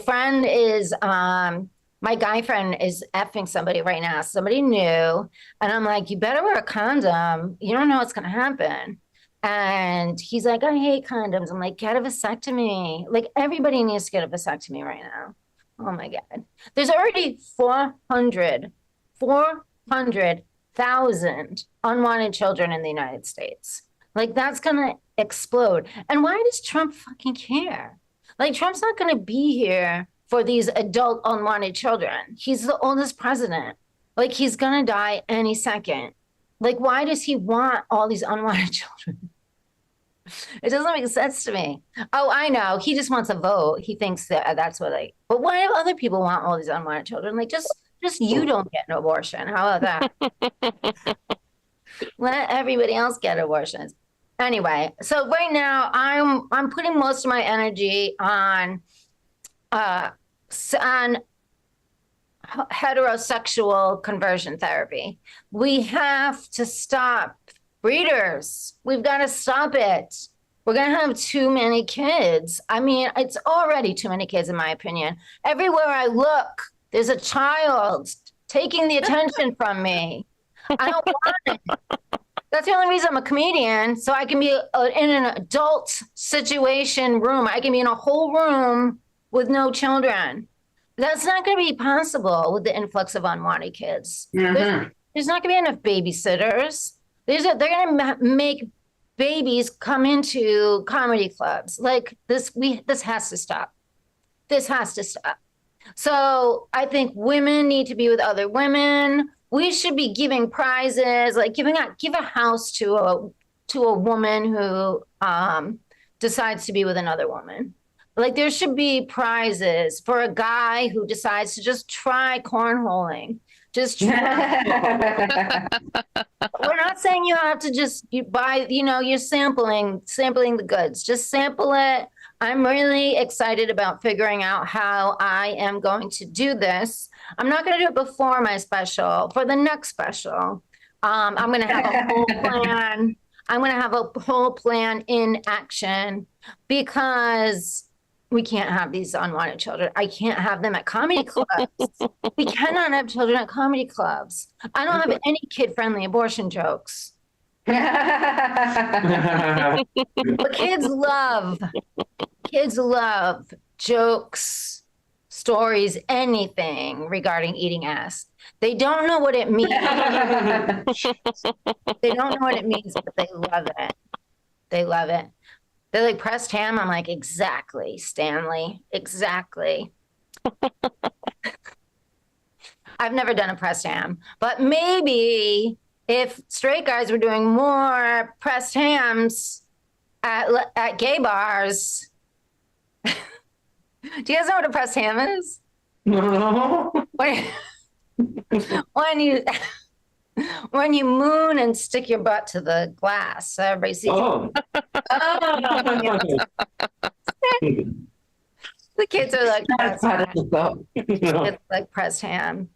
guy friend is effing somebody right now, somebody new. And I'm like, you better wear a condom. You don't know what's going to happen. And he's like, I hate condoms. I'm like, get a vasectomy. Like, everybody needs to get a vasectomy right now. Oh my God. There's already 400,000 unwanted children in the United States. Like, that's going to explode. And why does Trump fucking care? Like, Trump's not going to be here for these adult unwanted children. He's the oldest president. Like, he's going to die any second. Like, why does he want all these unwanted children? It doesn't make sense to me. Oh, I know. He just wants a vote. He thinks that that's what but why do other people want all these unwanted children? Like, just Just you don't get an abortion. How about that? Let everybody else get abortions. Anyway, so right now I'm putting most of my energy on heterosexual conversion therapy. We have to stop breeders. We've got to stop it. We're going to have too many kids. I mean, it's already too many kids, in my opinion. Everywhere I look, there's a child taking the attention from me. I don't want it. That's the only reason I'm a comedian, so I can be in an adult situation room. I can be in a whole room with no children. That's not going to be possible with the influx of unwanted kids. Mm-hmm. There's not going to be enough babysitters. They're going to make babies come into comedy clubs. Like this has to stop. This has to stop. So I think women need to be with other women. We should be giving prizes, like give a house to a woman who decides to be with another woman. Like there should be prizes for a guy who decides to just try cornholing. Just try. We're not saying you have to just buy, you're sampling the goods. Just sample it. I'm really excited about figuring out how I am going to do this. I'm not going to do it before my special. For the next special, I'm going to have a whole plan. I'm going to have a whole plan in action because we can't have these unwanted children. I can't have them at comedy clubs. We cannot have children at comedy clubs. I don't have any kid-friendly abortion jokes. But kids love jokes, stories, anything regarding eating ass. They don't know what it means. They don't know what it means, but they love it. They love it. They're like, pressed ham? I'm like, exactly, Stanley. Exactly. I've never done a pressed ham, but maybe if straight guys were doing more pressed hams at gay bars. Do you guys know what a pressed ham is? No. When you moon and stick your butt to the glass, so everybody sees. Oh. The kids are like, That's part of the thought. it's like pressed ham.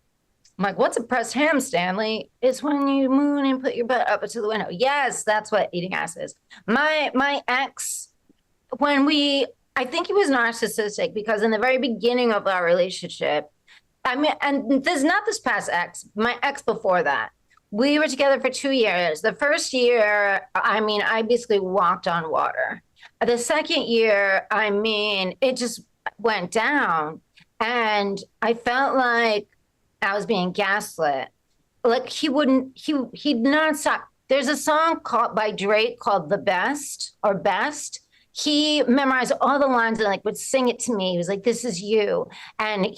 I'm like, what's a pressed ham, Stanley? It's when you moon and put your butt up to the window. Yes, that's what eating ass is. My ex, I think he was narcissistic because in the very beginning of our relationship, I mean, and this is not this past ex, my ex before that. We were together for 2 years. The first year, I mean, I basically walked on water. The second year, I mean, it just went down. And I felt like I was being gaslit. Like he'd not stop. There's a song by Drake called The Best or Best. He memorized all the lines and would sing it to me. He was like, this is you. And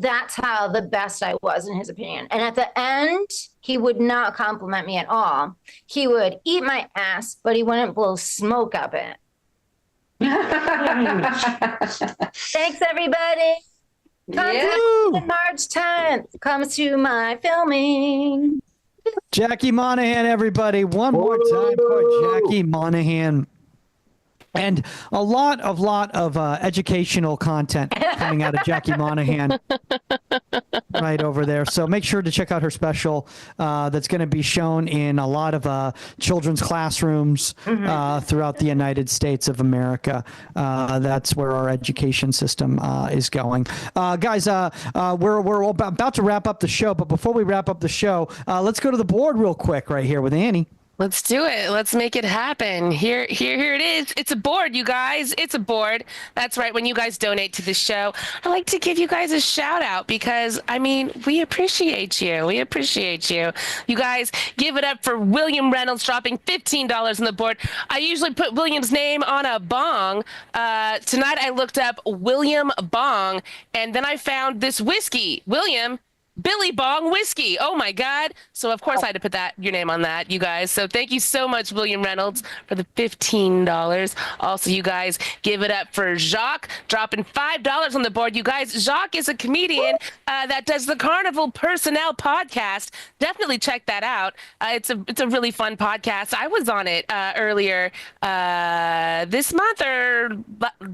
that's how the best I was in his opinion. And at the end, he would not compliment me at all. He would eat my ass, but he wouldn't blow smoke up it. Thanks, everybody. Come to March 10th. Come to my filming. Jackie Monahan, everybody. One more time for Jackie Monahan. And a lot of educational content coming out of Jackie Monahan right over there. So make sure to check out her special that's going to be shown in a lot of children's classrooms throughout the United States of America. That's where our education system is going. Guys, we're about to wrap up the show. But before we wrap up the show, let's go to the board real quick right here with Annie. Let's do it. Let's make it happen. Here it is. It's a board, you guys. It's a board. That's right. When you guys donate to the show, I like to give you guys a shout out because, I mean, we appreciate you. We appreciate you. You guys give it up for William Reynolds dropping $15 on the board. I usually put William's name on a bong. Tonight I looked up William Bong, and then I found this whiskey. William, Billy Bong Whiskey. Oh my God. So of course I had to put your name on that, you guys. So thank you so much, William Reynolds, for the $15. Also, you guys, give it up for Jacques, dropping $5 on the board. You guys, Jacques is a comedian that does the Carnival Personnel podcast. Definitely check that out. It's a really fun podcast. I was on it earlier this month or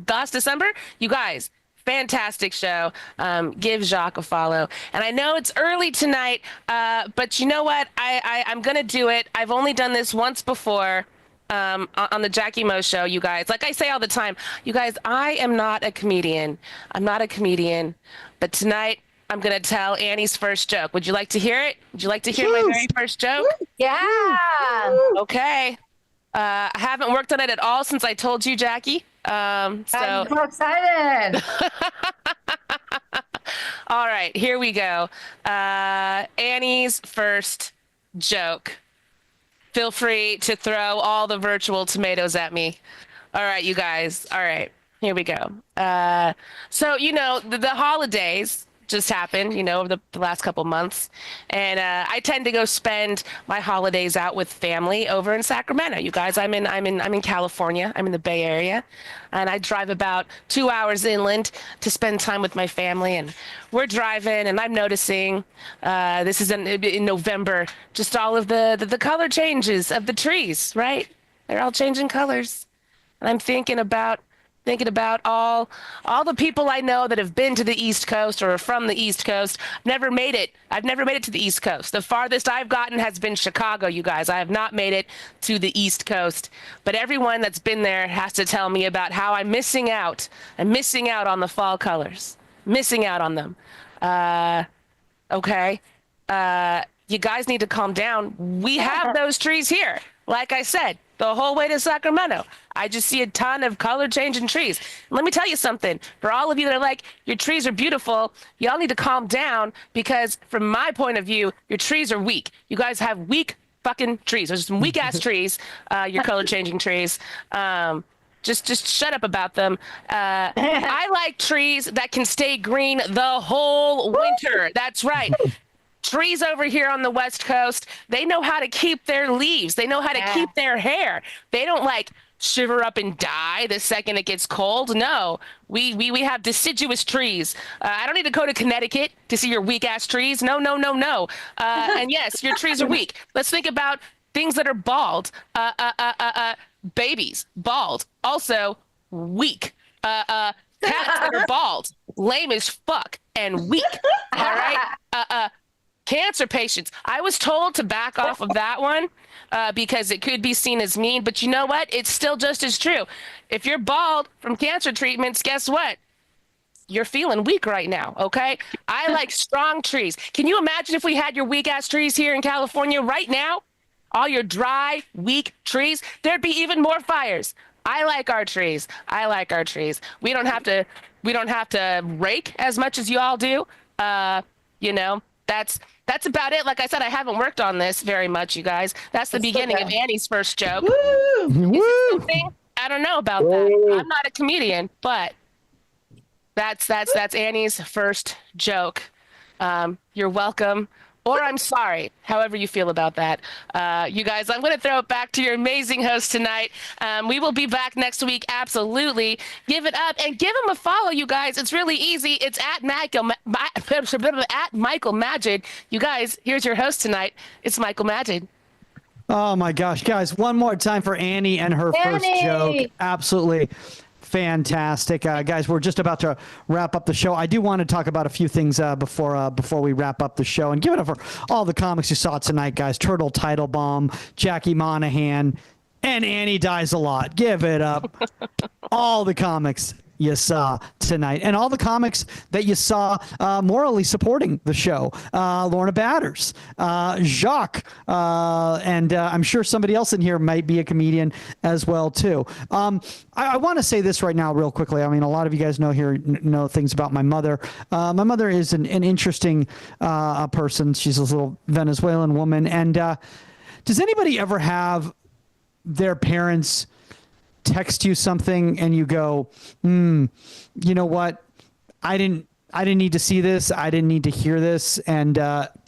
last December. You guys, fantastic show. Give Jacques a follow. And I know it's early tonight, but you know what? I'm going to do it. I've only done this once before on the Jackie Mo show, you guys. Like I say all the time, you guys, I am not a comedian. I'm not a comedian. But tonight, I'm going to tell Annie's first joke. Would you like to hear it? Would you like to hear my very first joke? Yeah. Okay. I haven't worked on it at all since I told you, Jackie. I'm so excited. All right, here we go. Annie's first joke. Feel free to throw all the virtual tomatoes at me. All right, you guys. All right, here we go. So, the holidays just happened, over the last couple months. And I tend to go spend my holidays out with family over in Sacramento. You guys, I'm in California. I'm in the Bay Area. And I drive about 2 hours inland to spend time with my family. And we're driving, and I'm noticing, this is in November, just all of the color changes of the trees, right? They're all changing colors. And I'm thinking about all the people I know that have been to the East Coast or are from the East Coast. I've never made it to the East Coast. The farthest I've gotten has been Chicago, you guys. I have not made it to the East Coast. But everyone that's been there has to tell me about how I'm missing out. I'm missing out on the fall colors. Missing out on them. Okay. You guys need to calm down. We have those trees here. Like I said, the whole way to Sacramento. I just see a ton of color changing trees. Let me tell you something. For all of you that are like, your trees are beautiful, y'all need to calm down because from my point of view, your trees are weak. You guys have weak fucking trees. There's some weak ass trees, your color changing trees. Just shut up about them. I like trees that can stay green the whole winter. That's right. Trees over here on the West Coast, they know how to keep their leaves. They know how to keep their hair. They don't shiver up and die the second it gets cold. No, we have deciduous trees. I don't need to go to Connecticut to see your weak ass trees. No. And yes, your trees are weak. Let's think about things that are bald. Babies, bald. Also weak. Cats that are bald, lame as fuck and weak. All right. Cancer patients. I was told to back off of that one because it could be seen as mean, but you know what? It's still just as true. If you're bald from cancer treatments, guess what? You're feeling weak right now, okay? I like strong trees. Can you imagine if we had your weak-ass trees here in California right now? All your dry, weak trees? There'd be even more fires. I like our trees. We don't have to rake as much as you all do. That's about it. Like I said, I haven't worked on this very much, you guys. That's the beginning of Annie's first joke. Woo! I don't know about that. I'm not a comedian, but that's Annie's first joke. You're welcome. Or I'm sorry, however you feel about that. You guys, I'm going to throw it back to your amazing host tonight. We will be back next week, absolutely. Give it up and give him a follow, you guys. It's really easy. It's at Michael Magid. You guys, here's your host tonight. It's Michael Magid. Oh, my gosh. Guys, one more time for Annie and her first joke. Absolutely fantastic. Guys, we're just about to wrap up the show. I do want to talk about a few things before we wrap up the show and give it up for all the comics you saw tonight, guys. Turtle Teitelbaum, Jackie Monahan, and Annie Dies a Lot. Give it up. All the comics you saw tonight and all the comics that you saw morally supporting the show. Lorna Batters, Jacques, and I'm sure somebody else in here might be a comedian as well too. I want to say this right now real quickly. I mean, a lot of you guys know things about my mother. My mother is an interesting person. She's this little Venezuelan woman. And does anybody ever have their parents text you something and you go, you know what? I didn't I didn't need to see this. I didn't need to hear this. And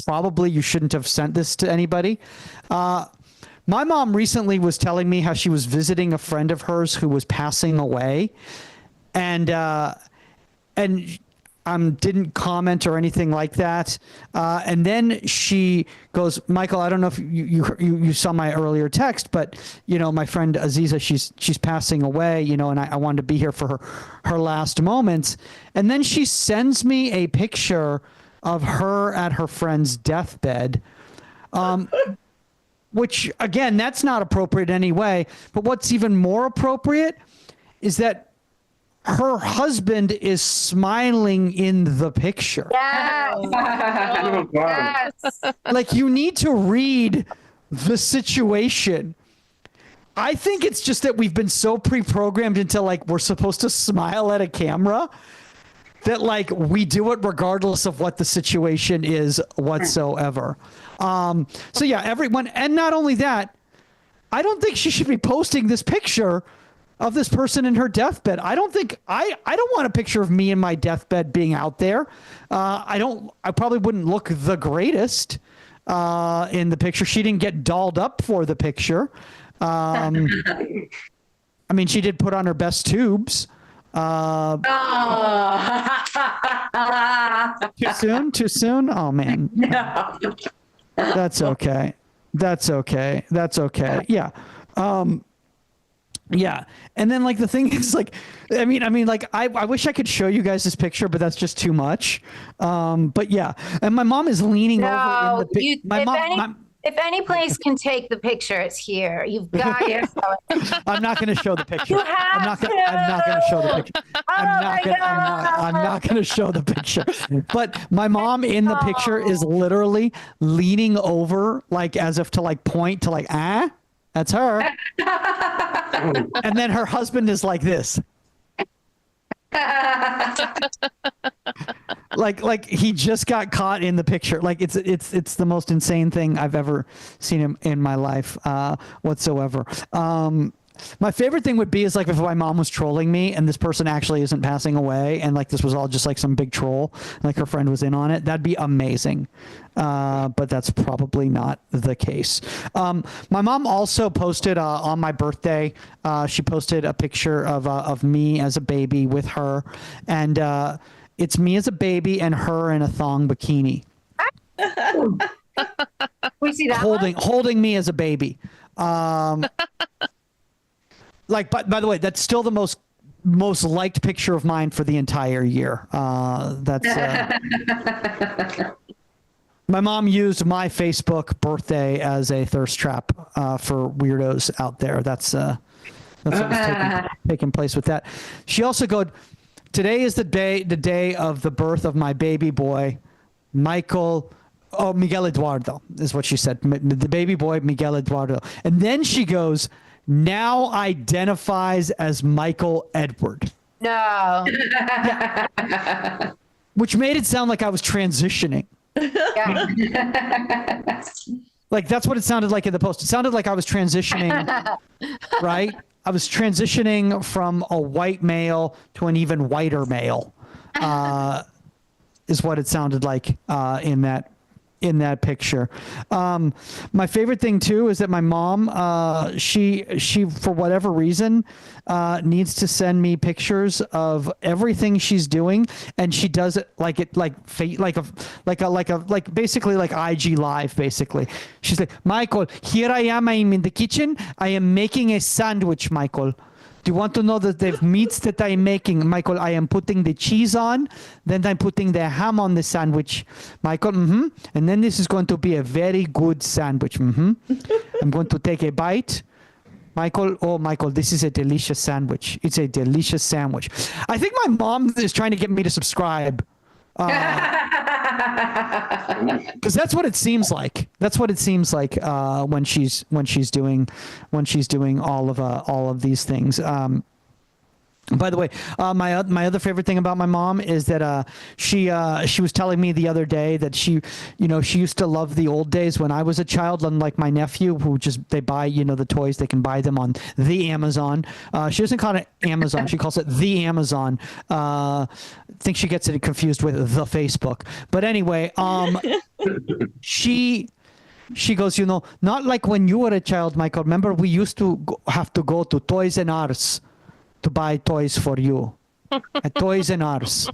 probably you shouldn't have sent this to anybody. My mom recently was telling me how she was visiting a friend of hers who was passing away. And didn't comment or anything like that. And then she goes, Michael, I don't know if you saw my earlier text, but my friend Aziza, she's passing away, and I wanted to be here for her last moments. And then she sends me a picture of her at her friend's deathbed. Which again, that's not appropriate anyway. But what's even more appropriate is that her husband is smiling in the picture. Yes. Yes. Like, you need to read the situation. I think it's just that we've been so pre-programmed into like we're supposed to smile at a camera that like we do it regardless of what the situation is whatsoever. So yeah, everyone, and not only that, I don't think she should be posting this picture of this person in her deathbed. I don't want a picture of me in my deathbed being out there. I probably wouldn't look the greatest in the picture. She didn't get dolled up for the picture. I mean, she did put on her best tubes. Too soon? Oh man. No. That's okay. Yeah. Yeah. And then like the thing is like, I mean, like I wish I could show you guys this picture, but that's just too much. But yeah. And my mom is leaning over in the if any place can take the picture, it's here. You've got to show it. I'm not going to show the picture. You have I'm not going to show the picture. I'm not going to show the picture. But my mom in the picture is literally leaning over, like as if to like point to like, that's her. And then her husband is like this. like he just got caught in the picture. Like it's the most insane thing I've ever seen in my life whatsoever. My favorite thing would be is like if my mom was trolling me and this person actually isn't passing away and like this was all just like some big troll, like her friend was in on it. That'd be amazing. But that's probably not the case. My mom also posted on my birthday, she posted a picture of me as a baby with her, and it's me as a baby and her in a thong bikini. We see that holding me as a baby. Like, by the way, that's still the most liked picture of mine for the entire year. That's my mom used my Facebook birthday as a thirst trap for weirdos out there. That's what was taking place with that. She also goes, today is the day of the birth of my baby boy, Miguel Eduardo, is what she said. The baby boy, Miguel Eduardo. And then she goes, now identifies as Michael Edward. No. Yeah. Which made it sound like I was transitioning. Yeah. Like that's what it sounded like in the post. It sounded like I was transitioning, right? I was transitioning from a white male to an even whiter male, is what it sounded like in that picture. My favorite thing too is that my mom, she for whatever reason, needs to send me pictures of everything she's doing, and she does it like basically like IG Live. Basically, she's like, Michael, here I am in the kitchen. I am making a sandwich, Michael. Do you want to know the meats that I'm making? Michael, I am putting the cheese on, then I'm putting the ham on the sandwich. Michael, and then this is going to be a very good sandwich. I'm going to take a bite. Michael, this is a delicious sandwich. It's a delicious sandwich. I think my mom is trying to get me to subscribe. Because that's what it seems like. That's what it seems like when she's doing all of these things. By the way, my other favorite thing about my mom is that she was telling me the other day that she used to love the old days when I was a child, unlike my nephew who they buy the toys, they can buy them on the Amazon. She doesn't call it Amazon, she calls it the Amazon. I think she gets it confused with the Facebook. But anyway, she goes, not like when you were a child, Michael. Remember, we used to have to go to Toys R Us to buy toys for you at Toys R Us.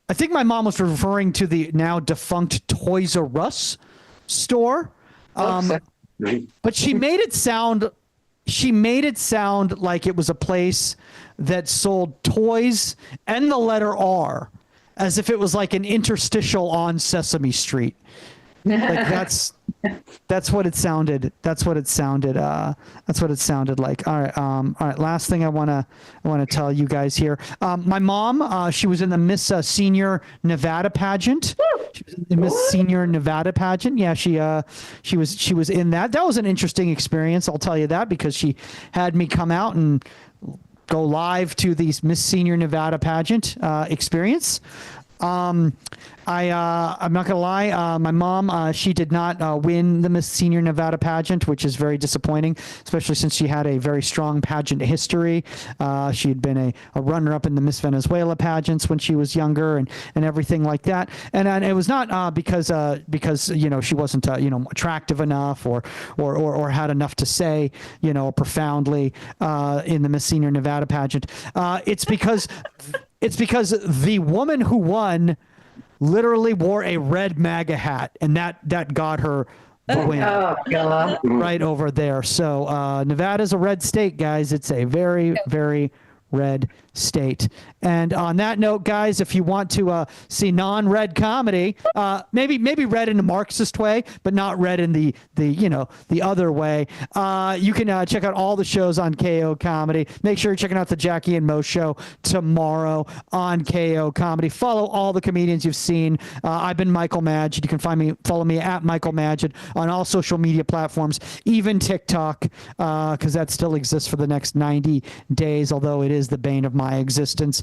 I think my mom was referring to the now defunct Toys R Us store. But she made it sound like it was a place that sold toys and the letter R, as if it was like an interstitial on Sesame Street. Like that's what it sounded. That's what it sounded like. All right. Last thing I want to tell you guys here. My mom, she was in the Miss Senior Nevada pageant. She was in the Miss Senior Nevada pageant. Yeah, she was in that. That was an interesting experience. I'll tell you that, because she had me come out and go live to the Miss Senior Nevada pageant experience. I'm not gonna lie. My mom, she did not win the Miss Senior Nevada pageant, which is very disappointing, especially since she had a very strong pageant history. She had been a runner-up in the Miss Venezuela pageants when she was younger, and everything like that. And it was not because she wasn't attractive enough or had enough to say profoundly in the Miss Senior Nevada pageant. It's because the woman who won literally wore a red MAGA hat, and that got her the win. Oh, God. Right over there. So Nevada's a red state, guys. It's a very, very red state. And on that note, guys, if you want to see non-red comedy, maybe red in a Marxist way, but not red in the other way, you can check out all the shows on KO Comedy. Make sure you're checking out the Jackie and Mo show tomorrow on KO Comedy. Follow all the comedians you've seen. I've been Michael Madgett. You can follow me at Michael Madgett on all social media platforms, even TikTok, because that still exists for the next 90 days, although it is the bane of my existence.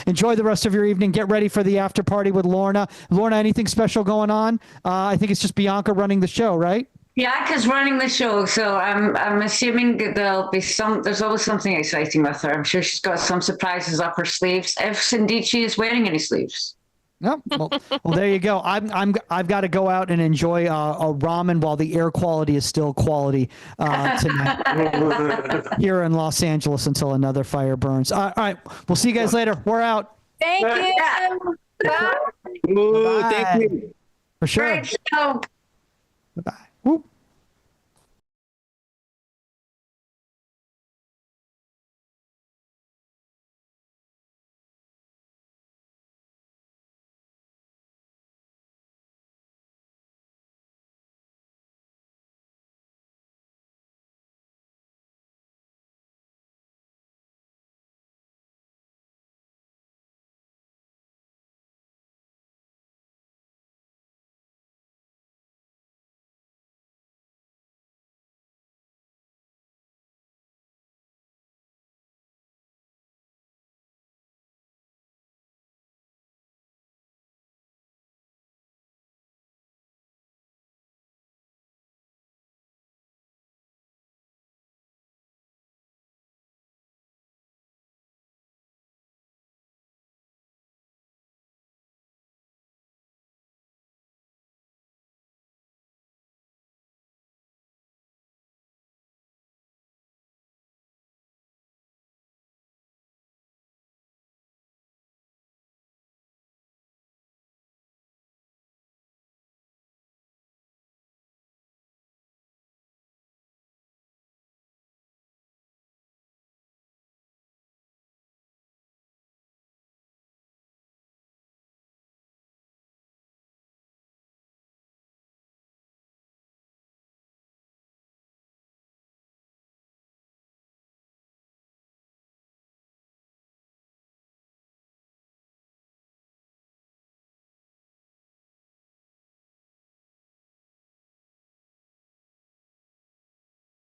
Enjoy the rest of your evening. Get ready for the after party with Lorna. Lorna, anything special going on? I think it's just Bianca running the show, right? Bianca's running the show, so I'm assuming that there's always something exciting with her. I'm sure she's got some surprises up her sleeves, if indeed she is wearing any sleeves. No, well, there you go. I've got to go out and enjoy a ramen while the air quality is still quality tonight here in Los Angeles until another fire burns. All right, we'll see you guys later. We're out. Thank you. Bye. Ooh, thank you. For sure. Great show. Bye. Whoop.